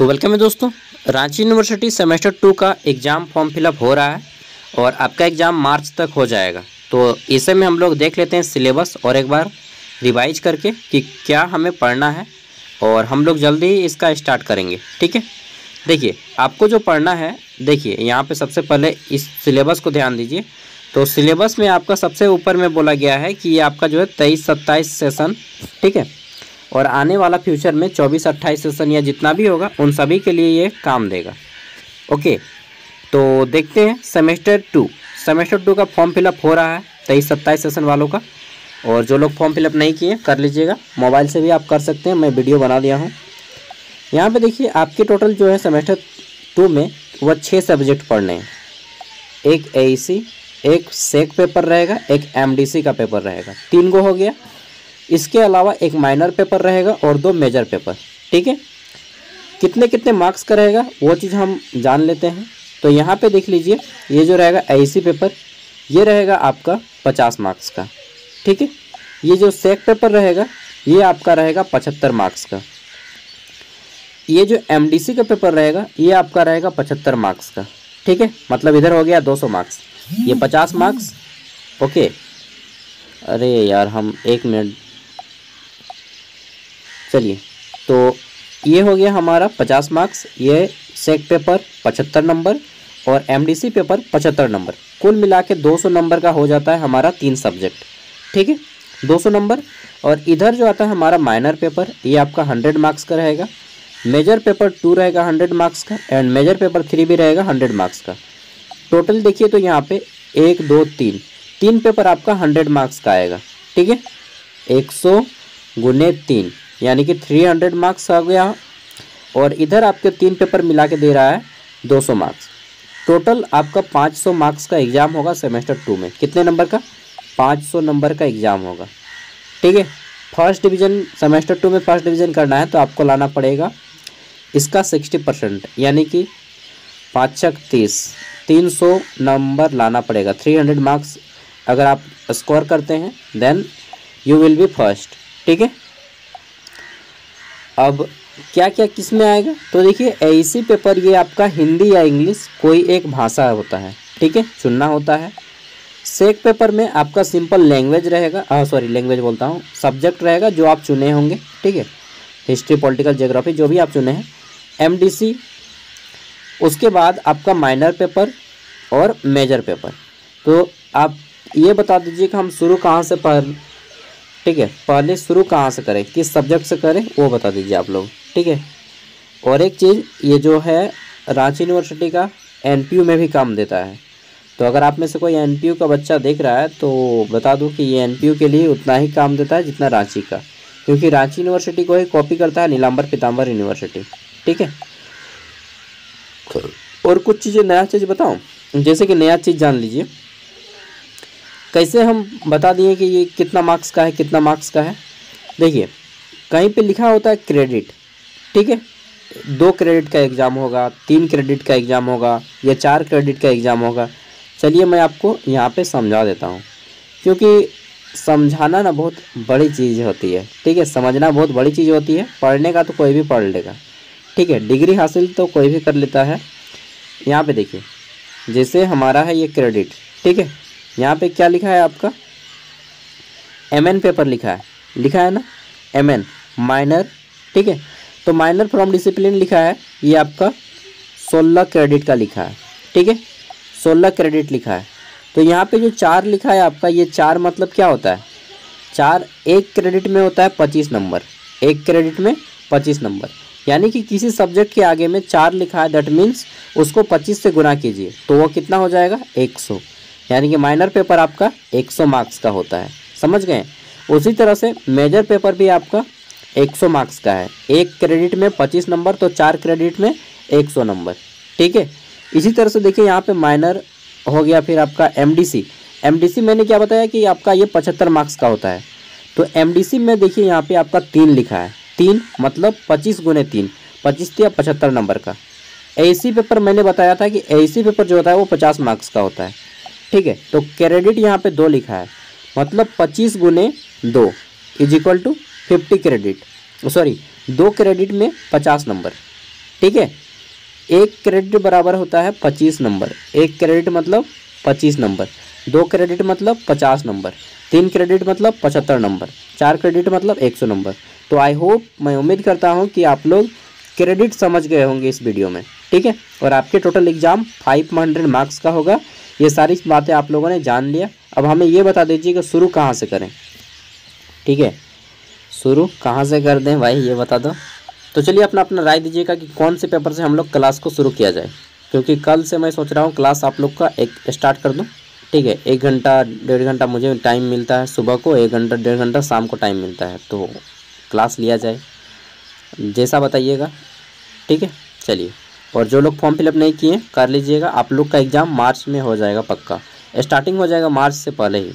तो वेलकम है दोस्तों। रांची यूनिवर्सिटी सेमेस्टर 2 का एग्ज़ाम फॉर्म फिलअप हो रहा है और आपका एग्ज़ाम मार्च तक हो जाएगा। तो इसे में हम लोग देख लेते हैं सिलेबस और एक बार रिवाइज करके कि क्या हमें पढ़ना है और हम लोग जल्दी ही इसका स्टार्ट करेंगे। ठीक है, देखिए आपको जो पढ़ना है, देखिए यहाँ पे सबसे पहले इस सिलेबस को ध्यान दीजिए। तो सिलेबस में आपका सबसे ऊपर में बोला गया है कि ये आपका जो है 23-27 सेशन, ठीक है, और आने वाला फ्यूचर में 24-28 सेशन या जितना भी होगा उन सभी के लिए ये काम देगा। ओके, तो देखते हैं सेमेस्टर 2 का फॉर्म फिलअप हो रहा है 23-27 सेशन वालों का। और जो लोग फॉर्म फिलअप नहीं किए कर लीजिएगा, मोबाइल से भी आप कर सकते हैं, मैं वीडियो बना दिया हूँ। यहाँ पे देखिए आपके टोटल जो है सेमेस्टर 2 में वह 6 सब्जेक्ट पढ़ने हैं। एक AEC, एक सेक पेपर रहेगा, एक MDC का पेपर रहेगा, 3 गो हो गया। इसके अलावा एक माइनर पेपर रहेगा और 2 मेजर पेपर। ठीक है, कितने कितने मार्क्स का रहेगा वो चीज़ हम जान लेते हैं। तो यहाँ पे देख लीजिए, ये जो रहेगा AEC पेपर, ये रहेगा आपका 50 मार्क्स का। ठीक है, ये जो सेक पेपर रहेगा ये आपका रहेगा 75 मार्क्स का। ये जो MDC का पेपर रहेगा ये आपका रहेगा 75 मार्क्स का। ठीक है, मतलब इधर हो गया 200 मार्क्स, ये 50 मार्क्स। ओके, अरे यार हम 1 मिनट, चलिए, तो ये हो गया हमारा 50 मार्क्स, ये सेक पेपर 75 नंबर और MDC पेपर 75 नंबर, कुल मिला के 200 नंबर का हो जाता है हमारा 3 सब्जेक्ट। ठीक है, 200 नंबर। और इधर जो आता है हमारा माइनर पेपर, ये आपका 100 मार्क्स का रहेगा। मेजर पेपर 2 रहेगा 100 मार्क्स का, एंड मेजर पेपर 3 भी रहेगा 100 मार्क्स का। टोटल देखिए तो यहाँ पे 1 2 3 पेपर आपका 100 मार्क्स का आएगा। ठीक है, 100 गुने 3 यानी कि 300 मार्क्स आ गया। और इधर आपके 3 पेपर मिला के दे रहा है 200 मार्क्स। टोटल आपका 500 मार्क्स का एग्ज़ाम होगा सेमेस्टर 2 में। कितने नंबर का? 500 नंबर का एग्ज़ाम होगा। ठीक है, फर्स्ट डिवीज़न सेमेस्टर 2 में फर्स्ट डिवीज़न करना है तो आपको लाना पड़ेगा इसका 60%, यानी कि 5 30, 300 नंबर लाना पड़ेगा। 300 मार्क्स अगर आप स्कोर करते हैं then you will be first. ठीक है, अब क्या क्या किस में आएगा? तो देखिए AEC पेपर ये आपका हिंदी या इंग्लिश कोई एक भाषा होता है, ठीक है, चुनना होता है। सेक पेपर में आपका सिंपल लैंग्वेज रहेगा, लैंग्वेज बोलता हूँ, सब्जेक्ट रहेगा जो आप चुने होंगे। ठीक है, हिस्ट्री, पॉलिटिकल, ज्योग्राफी, जो भी आप चुने हैं। MDC, उसके बाद आपका माइनर पेपर और मेजर पेपर। तो आप ये बता दीजिए कि हम शुरू कहाँ से ठीक है, पहले शुरू कहाँ से करें, किस सब्जेक्ट से करें, वो बता दीजिए आप लोग। ठीक है, और एक चीज़, ये जो है रांची यूनिवर्सिटी का NPU में भी काम देता है। तो अगर आप में से कोई NPU का बच्चा देख रहा है तो बता दूं कि ये NPU के लिए उतना ही काम देता है जितना रांची का, क्योंकि रांची यूनिवर्सिटी को ही कॉपी करता है नीलांबर पीताम्बर यूनिवर्सिटी। ठीक है, और कुछ चीज़ें नया चीज़ बताऊँ, जैसे कि नया चीज़ जान लीजिए, कैसे हम बता दिए कि ये कितना मार्क्स का है, कितना मार्क्स का है। देखिए कहीं पे लिखा होता है क्रेडिट। ठीक है, 2 क्रेडिट का एग्ज़ाम होगा, 3 क्रेडिट का एग्ज़ाम होगा या 4 क्रेडिट का एग्ज़ाम होगा। चलिए मैं आपको यहाँ पे समझा देता हूँ, क्योंकि समझाना ना बहुत बड़ी चीज़ होती है। ठीक है, समझना बहुत बड़ी चीज़ होती है। पढ़ने का तो कोई भी पढ़ लेगा। ठीक है, डिग्री हासिल तो कोई भी कर लेता है। यहाँ पे देखिए, जैसे हमारा है ये क्रेडिट। ठीक है, यहाँ पे क्या लिखा है आपका? MN पेपर लिखा है ना, MN माइनर। ठीक है, तो माइनर फ्रॉम डिसिप्लिन लिखा है, ये आपका 16 क्रेडिट का लिखा है। ठीक है, 16 क्रेडिट लिखा है। तो यहाँ पे जो 4 लिखा है आपका, ये 4 मतलब क्या होता है? 4 एक क्रेडिट में होता है 25 नंबर, एक क्रेडिट में 25 नंबर, यानी कि किसी सब्जेक्ट के आगे में 4 लिखा है, दैट मीन्स उसको 25 से गुना कीजिए तो वो कितना हो जाएगा? 100, यानी कि माइनर पेपर आपका 100 मार्क्स का होता है। समझ गए? उसी तरह से मेजर पेपर भी आपका 100 मार्क्स का है। एक क्रेडिट में 25 नंबर, तो 4 क्रेडिट में 100 नंबर। ठीक है, इसी तरह से देखिए यहाँ पे माइनर हो गया, फिर आपका MDC मैंने क्या बताया कि आपका ये 75 मार्क्स का होता है। तो MDC में देखिए यहाँ पे आपका 3 लिखा है, 3 मतलब 25 गुने 3, 25 या 75 नंबर का। AEC पेपर मैंने बताया था कि AEC पेपर जो होता है वो 50 मार्क्स का होता है। ठीक है, तो क्रेडिट यहाँ पे 2 लिखा है, मतलब 25 गुने 2 is equal to 50 credit, 2 credit में 50 नंबर। ठीक है। 1 क्रेडिट बराबर होता है 25 नंबर। 1 क्रेडिट मतलब 25 नंबर, 2 क्रेडिट मतलब 50 नंबर, 3 क्रेडिट मतलब 75 नंबर, 4 क्रेडिट मतलब 100 नंबर। तो आई होप, मैं उम्मीद करता हूँ कि आप लोग क्रेडिट समझ गए होंगे इस वीडियो में, ठीक है। और आपके टोटल एग्ज़ाम 500 मार्क्स का होगा। ये सारी बातें आप लोगों ने जान लिया। अब हमें ये बता दीजिए कि शुरू कहाँ से करें, ठीक है। शुरू कहाँ से कर दें भाई, ये बता दो। तो चलिए अपना अपना राय दीजिएगा कि कौन से पेपर से हम लोग क्लास को शुरू किया जाए, क्योंकि कल से मैं सोच रहा हूँ क्लास आप लोग का एक स्टार्ट कर दूँ, ठीक है। 1 घंटा 1.5 घंटा मुझे टाइम मिलता है सुबह को, 1 घंटा 1.5 घंटा शाम को टाइम मिलता है, तो क्लास लिया जाए, जैसा बताइएगा, ठीक है। चलिए, और जो लोग फॉर्म फिलअप नहीं किए कर लीजिएगा। आप लोग का एग्ज़ाम मार्च में हो जाएगा पक्का, स्टार्टिंग हो जाएगा मार्च से पहले ही।